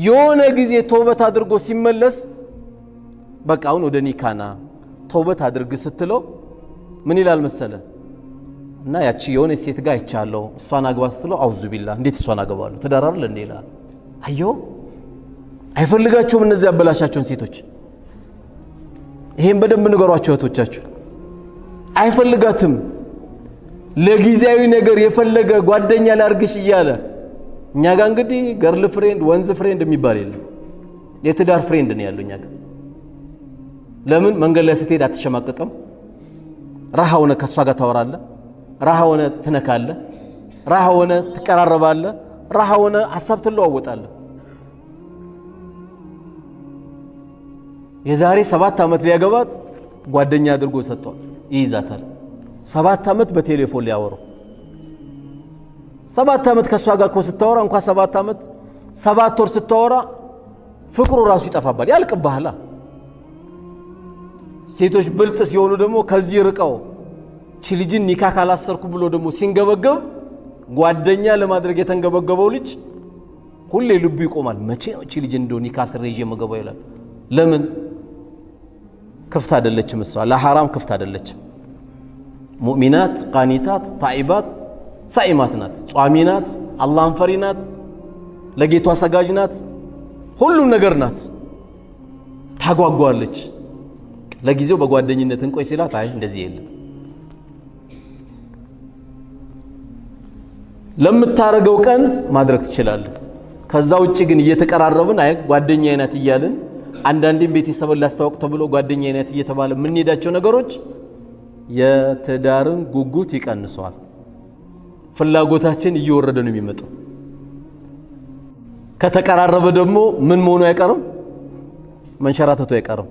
የሆነ ጊዜ ተውበት አድርጎ ሲመለስ በቃ አሁን ወደ ኒካና ተውበት አድርግ ስትለው ምን ይላል መሰለ እና ያቺ የሆነ ሴት ጋር አይቻለው እሷን አግባ ስትለው አውዙ ቢላህ እንዴት እሷን አገባለሁ ትዳር አይደል እንዴ ይላል። አዮ አይፈልጋቸውም እነዚህ ያበላሻቸውን ሴቶች። ይሄን በደንብ ንገሯቸው እህቶቻችሁ። አይፈልጋትም። ለጊዜያዊ ነገር የፈለገ ጓደኛ ላርግሽ እያለ እኛ ጋር እንግዲህ ገርል ፍሬንድ ወንዝ ፍሬንድ የሚባል የለም። የትዳር ፍሬንድ ነው ያለው እኛ ጋር። ለምን መንገድ ላይ ስትሄድ አትሸማቀቅም? راح هنا كسوغا تورالله راح هنا تنكاله راح هنا تقررباله راح هنا حساب تلووطاله የዛሬ 7 አመት ሊያገባት ጓደኛ አድርጎ ሰጥቷል ይይዛታል 7 አመት በቴሌፎን ሊያወሩ 7 አመት ከሷ ጋር ኮስታወራ እንኳን 7 አመት 7 ወር ስታወራ ፍቅሩ ራሱ ይጠፋባል ያልቅባህላ ሴቶች ብልጥ ሲሆኑ ደግሞ ከዚህ ርቀው ቺልጅን ኒካ ካላሰርኩ ብሎ ደግሞ ሲንገበገብ ጓደኛ ለማድረግ የተንገበገበው ልጅ ሁሌ ልቡ ይቆማል መቼ ነው ቺልጅ እንደው ኒካ ስሬጄ መገባው ይላል ለምን كفت አይደለችም እሷ ለሐራም كفت አይደለችም ሙእሚናት ቃኒታት ጣይባት ሳኢማት ናት ጿሚ ናት አላህን ፈሪ ናት ለጌቷ ሰጋጅ ናት ሁሉም ነገር ናት ታጓጓለች ለጊዜው በጓደኝነት እንቆይ ሲላት አይ እንደዚህ የለም ለምታረገው ቀን ማድረግ ትችላለህ ከዛ ውጪ ግን እየተቀራረብን አይ ጓደኛዬ ናት ይያልን አንዳንዴም ቤተሰብ ላስተዋውቅ ተብሎ ጓደኛዬ ናት እየተባለ ምን ሄዳቸው ነገሮች የትዳርን ጉጉት ይቀንሰዋል ፍላጎታችን እየወረደ ነው የሚመጣው ከተቀራረበ ደግሞ ምን መሆኑ አይቀርም መንሸራተቱ አይቀርም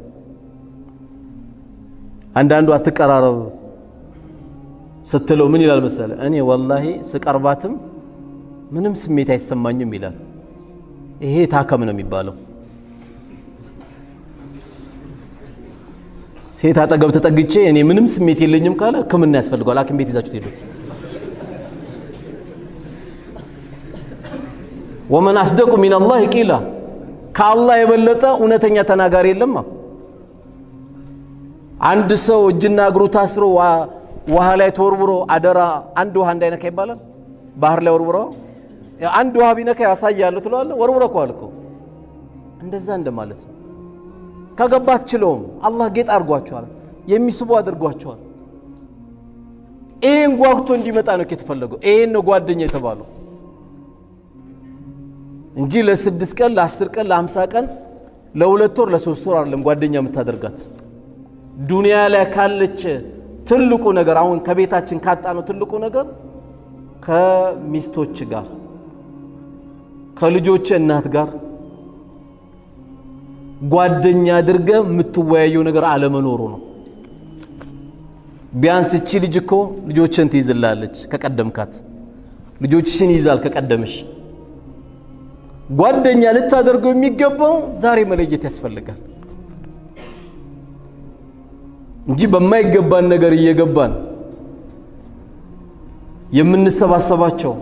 አንዳንዱ አትቀራረብ ስትለው ምን ይላል መሰለ እኔ ወላሂ ስቀርባትም ምንም ስሜት አይሰማኝም ይላል ይሄ ታከም ነው የሚባለው ሴት አጠገብ ተጠግቼ እኔ ምንም ስሜት የለኝም ካለ ህክምና ያስፈልጋል ሐኪም ቤት ይዛችሁ ትሄዱ ومن اصدق من الله قيلا ከአላህ የበለጠ እውነተኛ ተናጋሪ የለም አንድ ሰው እጅና እግሩ ታስሮ ውሃ ላይ ተወርውሮ አደራ አንድ ውሃ እንዳይነካ ይባላል ባህር ላይ ወርውሮ አንድ ውሃ ቢነካ ያሳያለሁ ትላለህ ወርውሮ እኮ እንደዛ እንደማለት ነው ከገባት ችሎም አላህ ጌጥ አርጓቸዋል የሚስቡ አድርጓቸዋል ይሄን ጓግቶ እንዲመጣ ነው ከተፈለገው ይሄን ነው ጓደኛ የተባለው እንጂ ለ6 ቀን ለ10 ቀን ለ50 ቀን ለ2 ወር ለ3 ወር አይደለም ጓደኛ የምታደርጋት ዱንያ ላይ ካለች ትልቁ ነገር አሁን ከቤታችን ካጣነው ትልቁ ነገር ከሚስቶች ጋር ከልጆች እናት ጋር ጓደኛ አድርገ የምትወያየው ነገር አለመኖሩ ነው ቢያንስ እቺ ልጅ እኮ ልጆችን ትይዝላለች ከቀደምካት ልጆችሽን ይዛል ከቀደምሽ ጓደኛ ልታደርገው የሚገባው ዛሬ መለየት ያስፈልጋል እንጂ በማይገባን ነገር እየገባን የምንሰባሰባቸው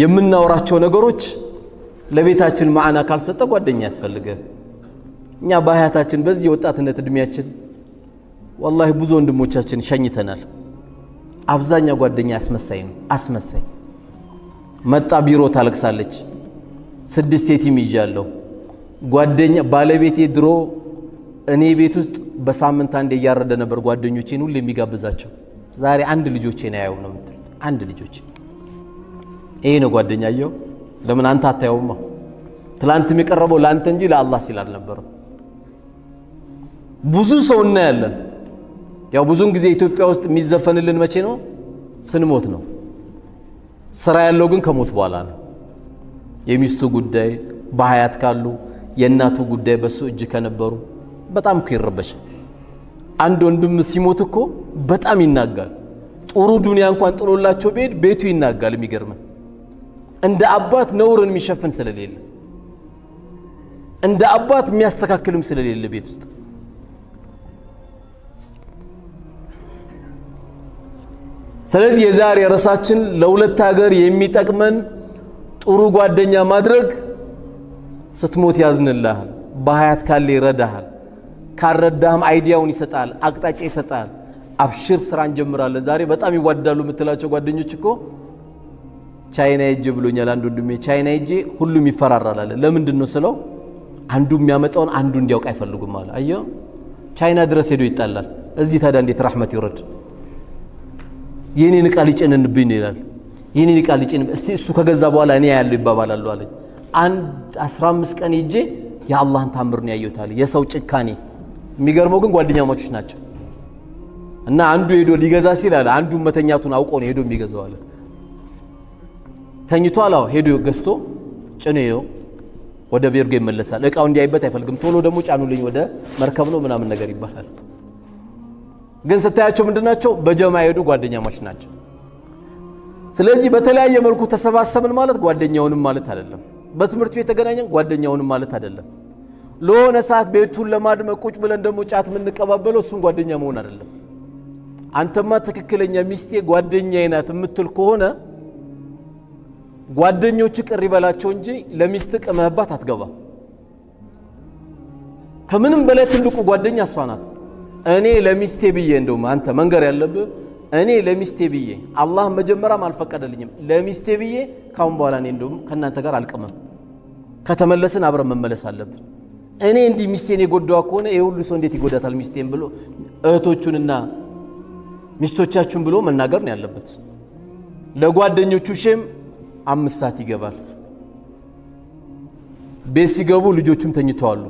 የምናወራቸው ነገሮች ለቤታችን ማዕና ካልሰጠ ጓደኛ ያስፈልጋል እኛ በሀያታችን በዚህ ወጣትነት እድሜያችን والله ብዙ ወንድሞቻችን ሸኝተናል አብዛኛው ጓደኛ አስመሳይ ነው አስመሳይ መጣ ቢሮ ታለቅሳለች 6 የቲም ይያለው ጓደኛ ባለቤቴ ድሮ እኔ ቤት ውስጥ በሳምንት አንድ ያያረደ ነበር ጓደኞቼን ሁሉ የሚጋብዛቸው ዛሬ አንድ ልጆቼን ያየው ነው ምትል አንድ ልጆቼ ይሄ ነው ጓደኛየው ለምን አንተ አታየውማ ትላንት የሚቀርበው ላንተ እንጂ ለአላህ ሲል አልነበረም ብዙ ሰው እናያለን ያው ብዙን ጊዜ ኢትዮጵያ ውስጥ የሚዘፈንልን መቼ ነው ስንሞት ነው ስራ ያለው ግን ከሞት በኋላ ነው የሚስቱ ጉዳይ በሐያት ካሉ የእናቱ ጉዳይ በሱ እጅ ከነበሩ በጣም ይረበሽ አንድ ወንድም ሲሞት እኮ በጣም ይናጋል ጥሩ ዱንያ እንኳን ጥሎላቸው ቤቱ ይናጋል የሚገርም እንደ አባት ነውርን የሚሸፍን ስለሌለ እንደ አባት የሚያስተካክልም ስለሌለ ቤት ውስጥ ስለዚህ የዛሬ ራሳችን ለሁለት ሀገር የሚጠቅመን ጥሩ ጓደኛ ማድረግ ስትሞት ያዝንልሃል በሐያት ካለ ይረዳሃል ካረዳህም አይዲያውን ይሰጣል አቅጣጫ ይሰጣል አብሽር ስራ እንጀምራለን ዛሬ በጣም ይዋደዳሉ የምትላቸው ጓደኞች እኮ ቻይና ሄጄ ብሎኛል አንዱ ወንድሜ ቻይና ሄጄ ሁሉም ይፈራራላል ለምንድን ነው ስለው አንዱ የሚያመጣውን አንዱ እንዲያውቅ አይፈልጉም አለ አየሁ ቻይና ድረስ ሄዶ ይጣላል እዚህ ታዲያ እንዴት ረህመት ይወርድ የኔን ቃል ይጨነንብኝ ይላል የኔን ቃል ይጨነን እስቲ እሱ ከገዛ በኋላ እኔ ያለው ይባባላሉ አለኝ አንድ 15 ቀን ሄጄ የአላህን ታምር ነው ያየሁታል የሰው ጭካኔ የሚገርመው ግን ጓደኛሞች ናቸው እና አንዱ ሄዶ ሊገዛ ሲል አለ አንዱ መተኛቱን አውቆ ነው ሄዶ የሚገዛው አለ ተኝቶ አላው ሄዶ ገዝቶ ጭኔው ወደ ቤርጎ ይመለሳል እቃው እንዲያይበት አይፈልግም ቶሎ ደግሞ ጫኑልኝ ወደ መርከብ ነው ምናምን ነገር ይባላል ግን ስታያቸው ምንድናቸው በጀማ ሄዱ ጓደኛሞች ናቸው ስለዚህ በተለያየ መልኩ ተሰባሰብን ማለት ጓደኛውንም ማለት አይደለም በትምህርት ቤት ተገናኘን ጓደኛውንም ማለት አይደለም ለሆነ ሰዓት ቤቱን ለማድመቅ ቁጭ ብለን ደግሞ ጫት ምንቀባበለው እሱን ጓደኛ መሆን አይደለም አንተማ ትክክለኛ ሚስቴ ጓደኛዬ ናት የምትል ከሆነ ጓደኞች ቅር ይበላቸው እንጂ ለሚስት ቀመህባት አትገባ ከምንም በላይ ትልቁ ጓደኛ እሷ ናት እኔ ለሚስቴ ብዬ እንደውም አንተ መንገር ያለብህ እኔ ለሚስቴ ብዬ አላህ መጀመሪያም አልፈቀደልኝም ለሚስቴ ብዬ ካሁን በኋላ እኔ እንደውም ከናንተ ጋር አልቀመም ከተመለስን አብረን መመለስ አለብን እኔ እንዲህ ሚስቴን የጎዳዋ ከሆነ ይሄ ሁሉ ሰው እንዴት ይጎዳታል ሚስቴን ብሎ እህቶቹንና ሚስቶቻችሁን ብሎ መናገር ነው ያለበት ለጓደኞቹ ሸም 5 ሰዓት ይገባል ቤት ሲገቡ ልጆቹም ተኝተዋል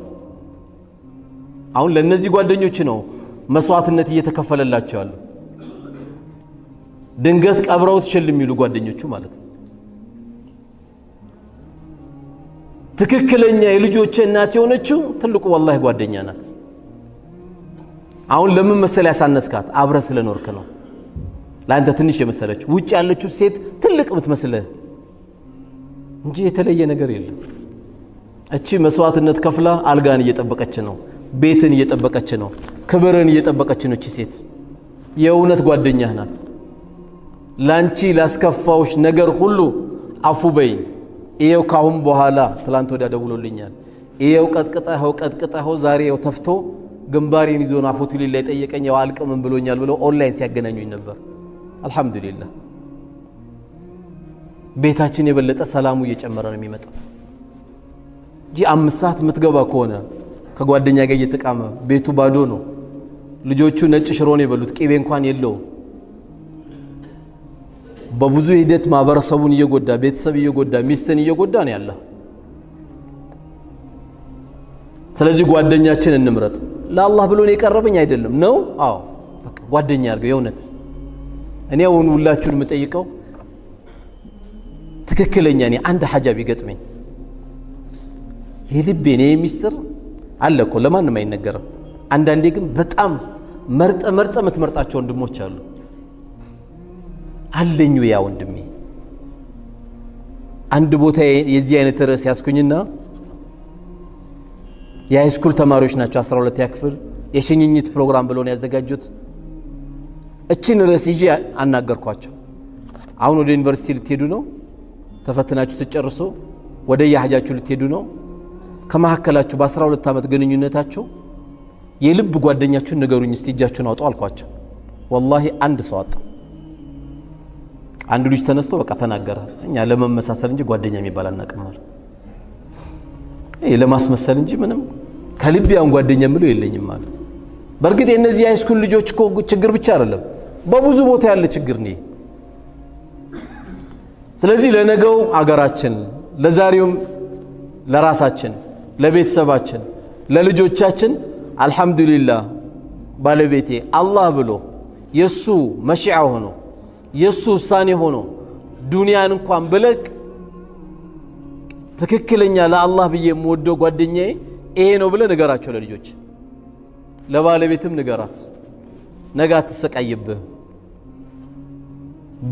አሁን ለነዚህ ጓደኞች ነው መስዋዕትነት እየተከፈለላቸው ያለው ድንገት ቀብረውት ሸልም ይሉ ጓደኞቹ ማለት ነው ትክክለኛ የልጆች እናት የሆነችው ትልቁ ወላሂ ጓደኛ ናት አሁን ለምን መሰለ ያሳነስካት አብረ ስለኖርክ ነው ላንተ ትንሽ የመሰለች ውጭ ያለችው ሴት ትልቅ የምትመስልህ እንጂ የተለየ ነገር የለም እቺ መስዋዕትነት ከፍላ አልጋን እየጠበቀች ነው ቤትን እየጠበቀች ነው ክብርን እየጠበቀች ነው እቺ ሴት የእውነት ጓደኛህ ናት ላንቺ ላስከፋውሽ ነገር ሁሉ አፉ በይ ይሄው ካሁን በኋላ ትላንት ወዲያ ደውሎልኛል ይሄው ቀጥቅጣው ዛሬ ይሄው ተፍቶ ግንባሬን ይዞና ፎቶ ላይ ጠየቀኝ ያው አልቀምም ብሎኛል ብሎ ኦንላይን ሲያገናኙኝ ነበር አልহামዱሊላህ ቤታችን የበለጠ ሰላሙ እየጨመረ ነው የሚመጣው ጂ 5 ሰዓት የምትገባ ከሆነ ከጓደኛ ጋር እየተቃመ ቤቱ ባዶ ነው ልጆቹ ነጭ ሽሮ ነው የበሉት ቂቤ እንኳን የለው በብዙ ሂደት ማበረሰቡን እየጎዳ ቤተሰብ እየጎዳ ሚስትን እየጎዳ ነው ያለው ስለዚህ ጓደኛችን እንምረጥ ለአላህ ብሎ ነው የቀረበኝ አይደለም ነው አዎ በቃ ጓደኛ ያርገው የእውነት እኔ አሁን ሁላችሁን የምጠይቀው ትክክለኛ እኔ አንድ ሐጃ ቢገጥመኝ የልቤ ነው ሚስጥር አለ እኮ ለማንም አይነገርም አንዳንዴ ግን በጣም መርጠ የምትመርጣቸው ወንድሞች አሉ አለኙ ያ ወንድሜ አንድ ቦታ የዚህ አይነት ርዕስ ያስኩኝና የሃይስኩል ተማሪዎች ናቸው 12 ክፍል የሽኝኝት ፕሮግራም ብለው ነው ያዘጋጁት እቺን ርዕስ ይዤ አናገርኳቸው አሁን ወደ ዩኒቨርሲቲ ልትሄዱ ነው ተፈትናችሁ ተጨርሶ ወደ የሐጃችሁ ልትሄዱ ነው ከመሐከላችሁ በ12 ዓመት ግንኙነታችሁ የልብ ጓደኛችሁን ንገሩኝ እስቲ እጃችሁን አውጡ አልኳቸው والله አንድ ሰው አጣ አንዱ ልጅ ተነስቶ በቃ ተናገረ እኛ ለመመሳሰል እንጂ ጓደኛ የሚባል አናቀማል ለማስመሰል እንጂ ምንም ከልብ ያን ጓደኛ ምለው የለኝም ማለት በርግጥ የነዚህ ሃይስኩል ልጆች እኮ ችግር ብቻ አይደለም በብዙ ቦታ ያለ ችግር ነው ስለዚህ ለነገው አገራችን ለዛሬውም ለራሳችን ለቤተሰባችን ለልጆቻችን አልহামዱሊላህ ባለቤቴ አላህ ብሎ የሱ መሽዓ ሆኖ የሱ ውሳኔ ሆኖ ዱንያን እንኳን በለቅ ትክክለኛ ለአላህ ብዬ የምወደው ጓደኛዬ ይሄ ነው ብለ ንገራቸው ለልጆች ለባለቤትም ንገራት ነገ አትሰቃይብህ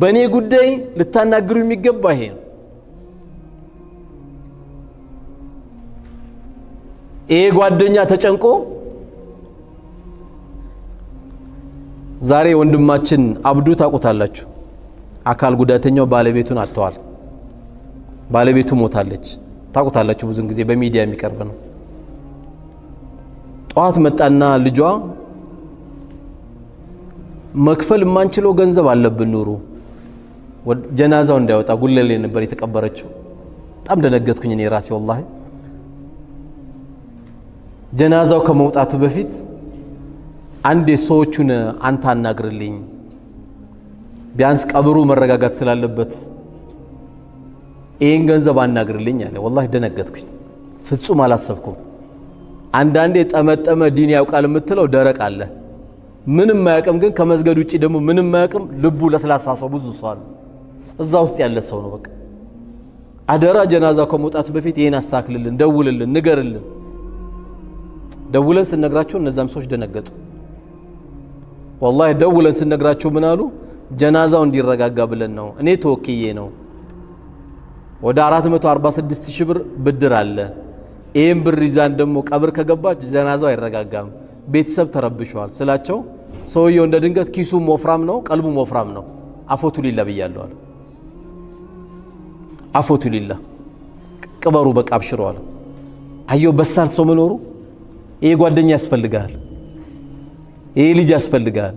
በኔ ጉዳይ ልታናግሩ የሚገባ ይሄ ነው ይሄ ጓደኛ ተጨንቆ ዛሬ ወንድማችን አብዱ ታቁታላችሁ አካል ጉዳተኛው ባለቤቱን አጥቷል ባለቤቱ ሞታለች ታውቁታላችሁ ብዙን ጊዜ በሚዲያ የሚቀርብ ነው። ጧት መጣና ልጇ መክፈል የማንችለው ገንዘብ አለብን ኑሩ ጀናዛው እንዳይወጣ ጉለሌ ነበር የተቀበረችው። በጣም ደነገጥኩኝ እኔ ራሴ والله ጀናዛው ከመውጣቱ በፊት አንዴ ሰዎቹን አንተ አናግርልኝ ቢያንስ ቀብሩ መረጋጋት ስላለበት ይሄን ገንዘብ አናግርልኝ አለ። والله ደነገጥኩኝ ፍጹም አላሰብኩም። አንዳንዴ ጠመጠመ ዲን ያውቃል የምትለው ደረቅ አለ ምንም ማያውቅም ግን ከመስገድ ውጪ ደግሞ ምንም ማያውቅም ልቡ ለስላሳ ሰው ብዙ ሰው አለ እዛ ውስጥ ያለ ሰው ነው። በቃ አደራ ጀናዛው ከመውጣቱ በፊት ይሄን አስተካክልልን ደውልልን ንገርልን። ደውለን ስንነግራቸው እነዛም ሰዎች ደነገጡ። والله ደውለን ስንነግራቸው ምን አሉ ጀናዛው እንዲረጋጋ ብለን ነው እኔ ተወክዬ ነው ወደ 446,000 ብር ብድር አለ ይሄን ብር ይዛን ደግሞ ቀብር ከገባች ጀናዛው አይረጋጋም ቤተሰብ ተረብሸዋል ስላቸው ሰውየው እንደ ድንገት ኪሱ ወፍራም ነው ቀልቡ ወፍራም ነው አፎቱ ሊላ ብያለሁ አለ። አፎቱ ሊላ ቅበሩ በቃ አብሽረዋል። አየው በሳል ሰው መኖሩ ይሄ ጓደኛ ያስፈልጋል ይሄ ልጅ ያስፈልጋል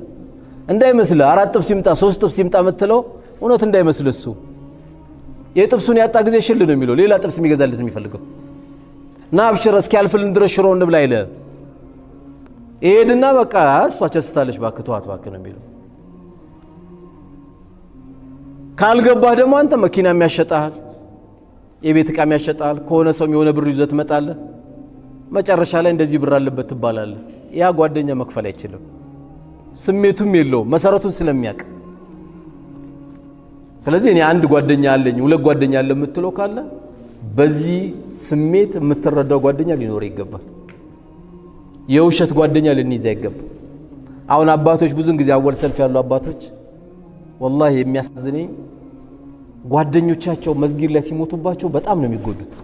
እንዳይመስል 4 ጥብስ ይምጣ 3 ጥብስ ይምጣ መተለው እውነት እንዳይመስል እሱ የጥብሱን ያጣ ጊዜ ሽል ነው የሚለው ሌላ ጥብስ የሚገዛለት የሚፈልገው ና አብሽር እስኪ ያልፍልን ድረስ ሽሮ እንብላ ይለ ይሄድና በቃ እሷ ቸስታለች ባክህ ተዋት ባክህ ነው የሚለው። ካልገባህ ደግሞ አንተ መኪና የሚያሸጣል የቤት ዕቃ የሚያሸጣል ከሆነ ሰው የሆነ ብር ይዘት መጣለ መጨረሻ ላይ እንደዚህ ብር አለበት ትባላለ። ያ ጓደኛ መክፈል አይችልም ስሜቱም የለው መሰረቱን ስለሚያውቅ። ስለዚህ እኔ አንድ ጓደኛ አለኝ ሁለት ጓደኛ አለ የምትለው ካለ በዚህ ስሜት የምትረዳው ጓደኛ ሊኖር ይገባል። የውሸት ጓደኛ ልንይዝ አይገባም። አሁን አባቶች ብዙን ጊዜ አወል ሰልፍ ያሉ አባቶች والله የሚያሳዝነኝ ጓደኞቻቸው መስጊድ ላይ ሲሞቱባቸው በጣም ነው የሚጎዱት።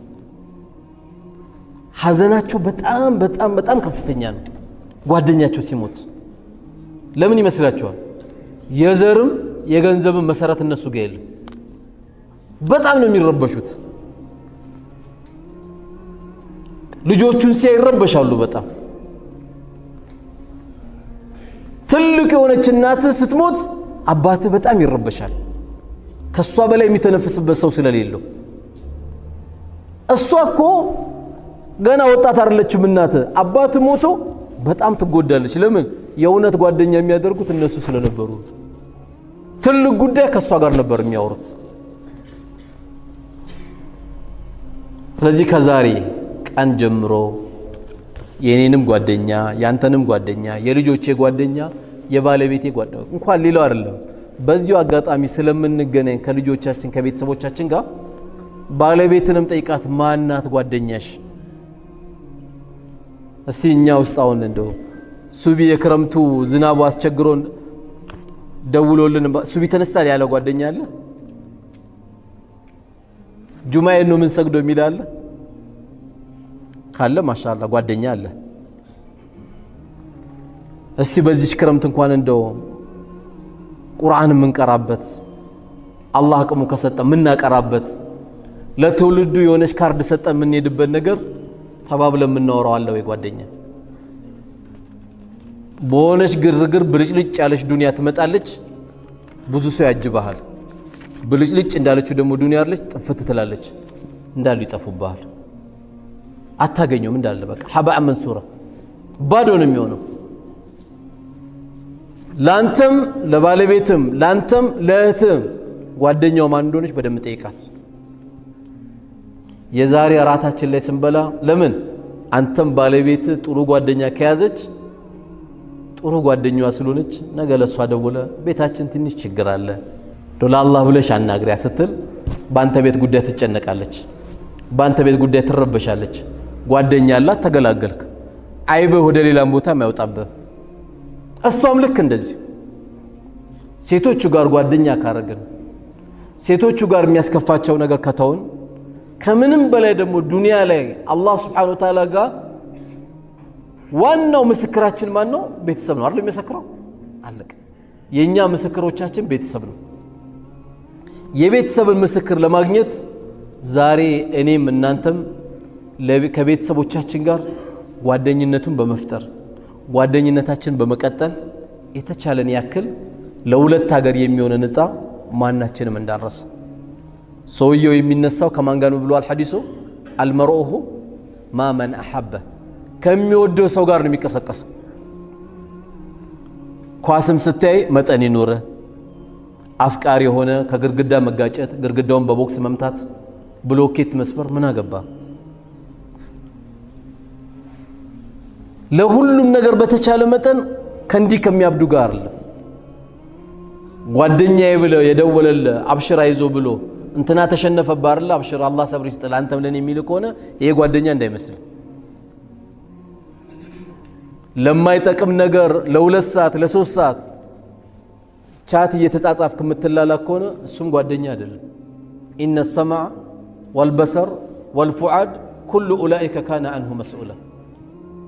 ሐዘናቸው በጣም በጣም በጣም ከፍተኛ ነው ጓደኛቸው ሲሞት። ለምን ይመስላችኋል? የዘርም የገንዘብም መሰረት እነሱ ጋር የለም። በጣም ነው የሚረበሹት። ልጆቹን ሲያይረበሻሉ በጣም ትልቅ የሆነች እናት ስትሞት አባት በጣም ይረበሻል ከሷ በላይ የሚተነፍስበት ሰው ስለሌለው። እሷ እኮ ገና ወጣት አይደለችም እናት አባት ሞቶ በጣም ትጎዳለች። ለምን? የእውነት ጓደኛ የሚያደርጉት እነሱ ስለነበሩ ትልቅ ጉዳይ ከሷ ጋር ነበር የሚያወሩት። ስለዚህ ከዛሬ ቀን ጀምሮ የኔንም ጓደኛ ያንተንም ጓደኛ የልጆቼ ጓደኛ የባለቤቴ ጓደኛ እንኳን ሌላው አይደለም በዚሁ አጋጣሚ ስለምንገናኝ ከልጆቻችን ከቤተሰቦቻችን ጋር ባለቤትንም ጠይቃት ማናት ጓደኛሽ? እስቲ እኛ ውስጥ አሁን እንደው ሱቢ የክረምቱ ዝናቡ አስቸግሮን ደውሎልን ሱቢ ተነስታል ያለ ጓደኛ አለ? ጁማኤ ነው ምን ሰግዶ የሚል አለ? ካለ ማሻአላ ጓደኛ አለ። እስቲ በዚህ ክረምት እንኳን እንደው ቁርአን የምንቀራበት አላህ አቅሙ ከሰጠ ምናቀራበት ለትውልዱ የሆነች ካርድ ሰጠ የምንሄድበት ነገር ተባብለን የምናወራው አለ ወይ ጓደኛ? በሆነች ግርግር ብልጭልጭ ያለች ዱንያ ትመጣለች ብዙ ሰው ያጅባሃል። ብልጭልጭ እንዳለችው ደግሞ ዱንያ አለች ጥፍት ትላለች እንዳሉ ይጠፉብሃል። አታገኘውም እንዳለ በቃ ሐባእ መንሱራ ባዶ ነው የሚሆነው። ላንተም ለባለቤትም ላንተም ለእህትም ጓደኛው ማን እንደሆነች በደንብ ጠይቃት። የዛሬ አራታችን ላይ ስንበላ ለምን አንተም ባለቤት ጥሩ ጓደኛ ከያዘች ጥሩ ጓደኛዋ ስለሆነች ነገ ለሷ ደውለ ቤታችን ትንሽ ችግር አለ ለአላህ ብለሽ አናግሪያ ስትል ባንተ ቤት ጉዳይ ትጨነቃለች፣ ባንተ ቤት ጉዳይ ትረበሻለች። ጓደኛ አላት ተገላገልክ። አይበህ ወደ ሌላም ቦታ ማይወጣበህ። እሷም ልክ እንደዚህ ሴቶቹ ጋር ጓደኛ ካረግን ሴቶቹ ጋር የሚያስከፋቸው ነገር ከተውን ከምንም በላይ ደግሞ ዱንያ ላይ አላህ Subhanahu Wa Ta'ala ጋር ዋናው ምስክራችን ማን ነው? ቤተሰብ ነው አይደል? የሚመሰክረው አለቀ። የኛ ምስክሮቻችን ቤተሰብ ነው። የቤተሰብን ምስክር ለማግኘት ዛሬ እኔም እናንተም ከቤተሰቦቻችን ጋር ጓደኝነቱን በመፍጠር ጓደኝነታችን በመቀጠል የተቻለን ያክል ለሁለት ሀገር የሚሆነን ዕጣ ማናችንም እንዳንረሳ። ሰውየው የሚነሳው ከማን ጋር ነው ብሏል ሐዲሱ? አልመርኡሁ ማ መን አሐበ፣ ከሚወደው ሰው ጋር ነው የሚቀሰቀሰው። ኳስም ስታይ መጠን ይኑር። አፍቃሪ የሆነ ከግርግዳ መጋጨት፣ ግርግዳውን በቦክስ መምታት፣ ብሎኬት መስበር ምን አገባ? ለሁሉም ነገር በተቻለ መጠን ከእንዲህ ከሚያብዱ ጋር አለ ጓደኛዬ ብለው የደወለለ አብሽራ ይዞ ብሎ እንትና ተሸነፈብህ አይደል አብሽር አላህ ሰብር ይስጥል አንተም ለኔ የሚል ከሆነ ይሄ ጓደኛ እንዳይመስል። ለማይጠቅም ነገር ለሁለት ሰዓት ለሶስት ሰዓት ቻት እየተጻጻፍክ የምትላላክ ከሆነ እሱም ጓደኛ አይደለም። ኢነ ሰምዐ ወልበሰር ወልፉዓድ ኩሉ ኡላኢከ ካነ አንሁ መስኡላ።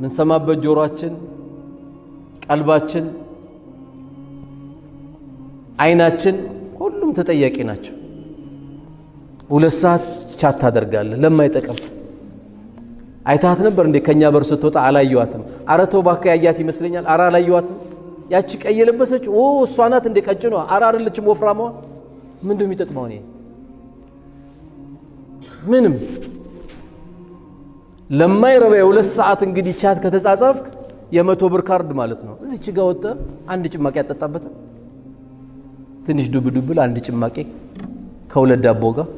ምን ሰማበት ጆሮአችን፣ ቀልባችን፣ አይናችን ሁሉም ተጠያቂ ናቸው። ሁለት ሰዓት ቻት ታደርጋለህ ለማይጠቅም። አይታት ነበር እንዴ ከኛ በር ስትወጣ አላየዋትም? አረ ተው እባክህ ያያት ይመስለኛል። አረ አላየዋትም። ያቺ ቀይ የለበሰች እሷ ናት እንዴ ቀጭኗ? አረ አይደለችም ወፍራሟ። ምንድነው የሚጠቅመው? እኔ ምንም ለማይረባ የሁለት ሰዓት እንግዲህ ቻት ከተጻጻፍክ የ100 ብር ካርድ ማለት ነው። እዚች ጋር ወጣ አንድ ጭማቂ ያጠጣበት ትንሽ ዱብ አንድ ጭማቂ ከሁለት ዳቦ ጋር።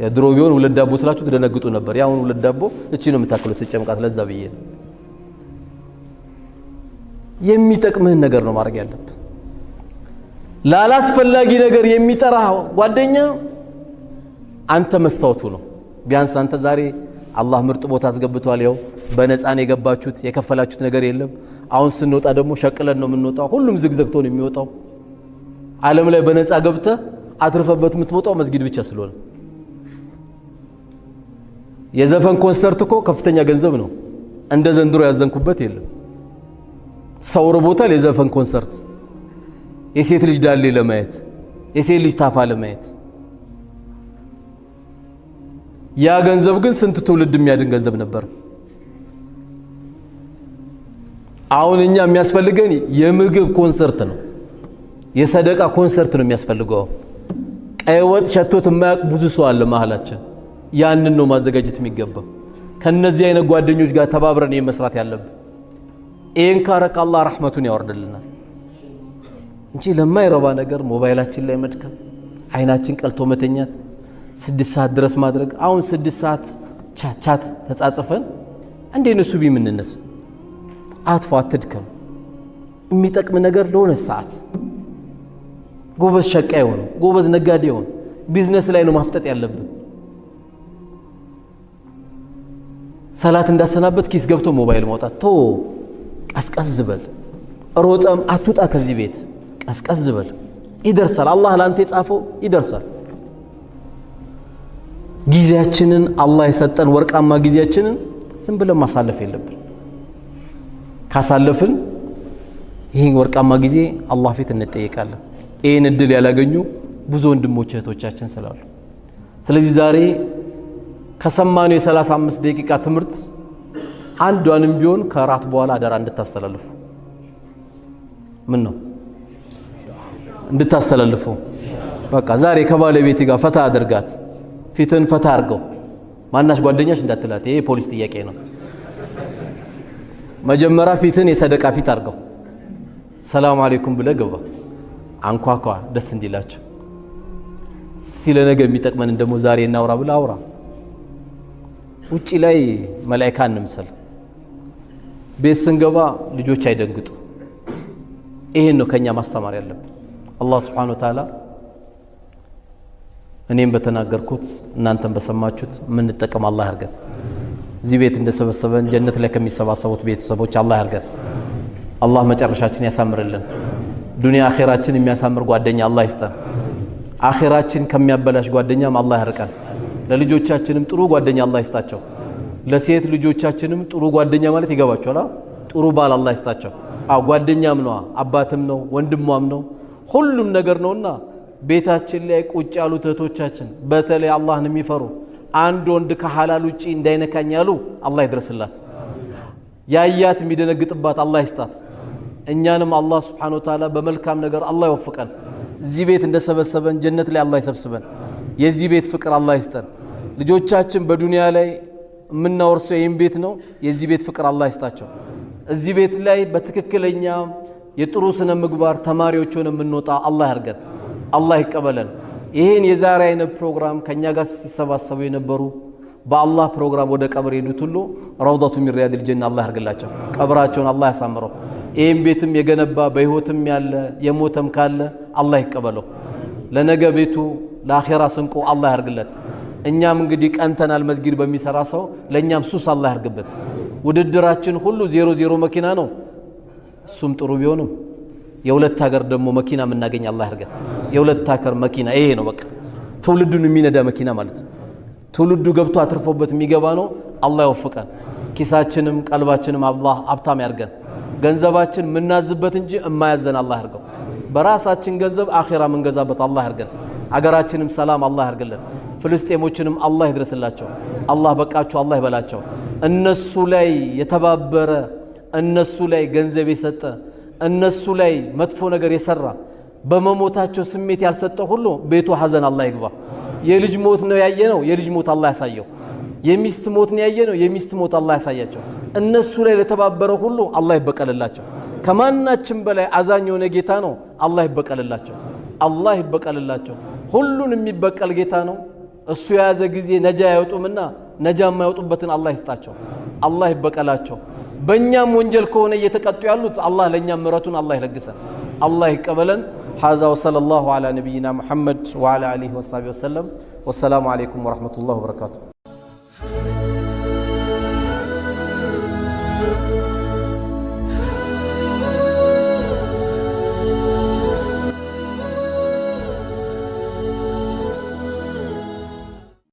የድሮ ቢሆን ሁለት ዳቦ ስላችሁ ትደነግጡ ነበር። ያሁን ሁለት ዳቦ እቺ ነው የምታክለው ስትጨምቃት። ለዛ ብዬ የሚጠቅምህን ነገር ነው ማድረግ ያለብህ። ላላስፈላጊ ነገር የሚጠራ ጓደኛ አንተ መስታወቱ ነው። ቢያንስ አንተ ዛሬ አላህ ምርጥ ቦታ አስገብቷል። ያው በነፃ ነው የገባችሁት፣ የከፈላችሁት ነገር የለም። አሁን ስንወጣ ደግሞ ሸቅለን ነው የምንወጣው። ሁሉም ዝግዘግቶ ነው የሚወጣው። ዓለም ላይ በነፃ ገብተህ አትርፈበት የምትወጣው መስጊድ ብቻ ስለሆነ። የዘፈን ኮንሰርት እኮ ከፍተኛ ገንዘብ ነው። እንደ ዘንድሮ ያዘንኩበት የለም። ሰው ርቦታል። የዘፈን ኮንሰርት የሴት ልጅ ዳሌ ለማየት፣ የሴት ልጅ ታፋ ለማየት። ያ ገንዘብ ግን ስንት ትውልድ የሚያድን ገንዘብ ነበር። አሁን እኛ የሚያስፈልገን የምግብ ኮንሰርት ነው፣ የሰደቃ ኮንሰርት ነው የሚያስፈልገው። ቀይ ወጥ ሸቶት የማያውቅ ብዙ ሰው አለ መሀላችን። ያንን ነው ማዘጋጀት የሚገባው። ከነዚህ አይነት ጓደኞች ጋር ተባብረን መስራት ያለብን። ይሄን ካረክ አላህ ረህመቱን ያወርድልናል እንጂ ለማይረባ ነገር ሞባይላችን ላይ መድከም፣ አይናችን ቀልቶ መተኛት፣ 6 ሰዓት ድረስ ማድረግ። አሁን 6 ሰዓት ቻት ተጻጽፈን እንዴ ነሱ ቢምንነስ አጥፎ አትድከም። የሚጠቅም ነገር ለሆነ ሰዓት ጎበዝ ሸቃይ ሆነ፣ ጎበዝ ነጋዴ ሆነ፣ ቢዝነስ ላይ ነው ማፍጠጥ ያለብን። ሰላት እንዳሰናበት ኪስ ገብቶ ሞባይል ማውጣት ቶ ቀስቀስ ዝበል። ሮጠም አትውጣ ከዚህ ቤት፣ ቀስቀስ ዝበል። ይደርሳል፣ አላህ ላንተ የጻፈው ይደርሳል። ጊዜያችንን አላህ የሰጠን ወርቃማ ጊዜያችንን ዝም ብለን ማሳለፍ የለብን። ካሳለፍን ይህን ወርቃማ ጊዜ አላህ ፊት እንጠየቃለን። ይህን እድል ያላገኙ ብዙ ወንድሞች እህቶቻችን ስላሉ፣ ስለዚህ ዛሬ ከሰማነው የ35 ደቂቃ ትምህርት አንዷንም ቢሆን ከራት በኋላ አደራ እንድታስተላልፉ። ምን ነው እንድታስተላልፉ። በቃ ዛሬ ከባለቤቴ ጋር ፈታ አድርጋት፣ ፊትን ፈታ አድርገው። ማናሽ ጓደኛሽ እንዳትላት፣ ይሄ ፖሊስ ጥያቄ ነው። መጀመሪያ ፊትን የሰደቃ ፊት አድርገው። ሰላም አለይኩም ብለህ ገባ፣ አንኳኳ ደስ እንዲላቸው። እስቲ ለነገ የሚጠቅመን ደግሞ ዛሬ እናውራ ብለህ አውራ። ውጪ ላይ መላእክት እንምሰል። ቤት ስንገባ ልጆች አይደንግጡ። ይሄን ነው ከኛ ማስተማር ያለብን። አላህ Subhanahu Wa Ta'ala እኔም በተናገርኩት እናንተም በሰማችሁት ምን እንጠቀም አላህ ያርገን። እዚህ ቤት እንደሰበሰበን ጀነት ላይ ከሚሰባሰቡት ቤተሰቦች አላህ ያርገን። አላህ መጨረሻችን ያሳምርልን። ዱንያ አኺራችን የሚያሳምር ጓደኛ አላህ ይስጠን። አኺራችን ከሚያበላሽ ጓደኛም አላህ ያርቀን። ለልጆቻችንም ጥሩ ጓደኛ አላህ ይስጣቸው። ለሴት ልጆቻችንም ጥሩ ጓደኛ ማለት ይገባቸዋል። ጥሩ ባል አላህ ይስጣቸው። ጓደኛም ነው፣ አባትም ነው፣ ወንድሟም ነው፣ ሁሉም ነገር ነውና ቤታችን ላይ ቁጭ ያሉ እህቶቻችን በተለይ አላህን የሚፈሩ አንድ ወንድ ከሐላል ውጪ እንዳይነካኝ ያሉ አላህ ይድረስላት። ያያት የሚደነግጥባት አላህ ይስጣት። እኛንም አላህ Subhanahu Wa Ta'ala በመልካም ነገር አላህ ይወፍቀን። እዚህ ቤት እንደሰበሰበን ጀነት ላይ አላህ ይሰብስበን። የዚህ ቤት ፍቅር አላህ ይስጠን። ልጆቻችን በዱንያ ላይ የምናወርሰው ይህን ቤት ነው። የዚህ ቤት ፍቅር አላህ ይስጣቸው። እዚህ ቤት ላይ በትክክለኛ የጥሩ ስነ ምግባር ተማሪዎች ሆነን የምንወጣ አላህ ያርገን። አላህ ይቀበለን። ይሄን የዛሬ አይነት ፕሮግራም ከኛ ጋር ሲሰባሰቡ የነበሩ በአላህ ፕሮግራም ወደ ቀብር ሄዱት ሁሉ ረውዳቱ ሚን ሪያዲል ጀና አላህ ያርግላቸው። ቀብራቸውን አላህ ያሳምረው። ይሄን ቤትም የገነባ በህይወትም ያለ የሞተም ካለ አላህ ይቀበለው። ለነገ ቤቱ ለአኺራ ስንቁ አላህ ያርግለት። እኛም እንግዲህ ቀንተናል መስጊድ በሚሰራ ሰው ለኛም ሱስ አላህ ያርግበት። ውድድራችን ሁሉ 00 መኪና ነው። እሱም ጥሩ ቢሆንም የሁለት ሀገር ደግሞ መኪና የምናገኝ አላህ ያርገን። የሁለት ሀገር መኪና ይሄ ነው በቃ ትውልዱን የሚነዳ መኪና ማለት ነው። ትውልዱ ገብቶ አትርፎበት የሚገባ ነው። አላህ ይወፍቀን። ኪሳችንም ቀልባችንም አላህ ሀብታም ያርገን። ገንዘባችን ምናዝበት እንጂ እማያዘን አላህ ያርገው። በራሳችን ገንዘብ አኺራ ምንገዛበት አላህ ያርገን። አገራችንም ሰላም አላህ ያርግልን። ፍልስጤሞችንም አላህ ይድረስላቸው። አላህ በቃቸው አላህ ይበላቸው። እነሱ ላይ የተባበረ እነሱ ላይ ገንዘብ የሰጠ እነሱ ላይ መጥፎ ነገር የሰራ በመሞታቸው ስሜት ያልሰጠ ሁሉ ቤቱ ሐዘን አላህ ይግባ። የልጅ ሞት ነው ያየነው፣ የልጅ ሞት አላህ ያሳየው። የሚስት ሞት ነው ያየነው፣ የሚስት ሞት አላህ ያሳያቸው። እነሱ ላይ ለተባበረ ሁሉ አላህ ይበቀልላቸው። ከማናችን በላይ አዛኝ የሆነ ጌታ ነው። አላህ ይበቀልላቸው። አላህ ይበቀልላቸው። ሁሉን የሚበቀል ጌታ ነው። እሱ የያዘ ጊዜ ነጃ ያወጡምና ነጃ የማይወጡበትን አላህ ይስጣቸው። አላህ ይበቀላቸው። በእኛም ወንጀል ከሆነ እየተቀጡ ያሉት አላህ ለእኛም ምሕረቱን አላህ ይለግሰን። አላህ ይቀበለን። هذا وصلى الله على نبينا محمد وعلى آله وصحبه وسلم والسلام عليكم ورحمة الله وبركاته.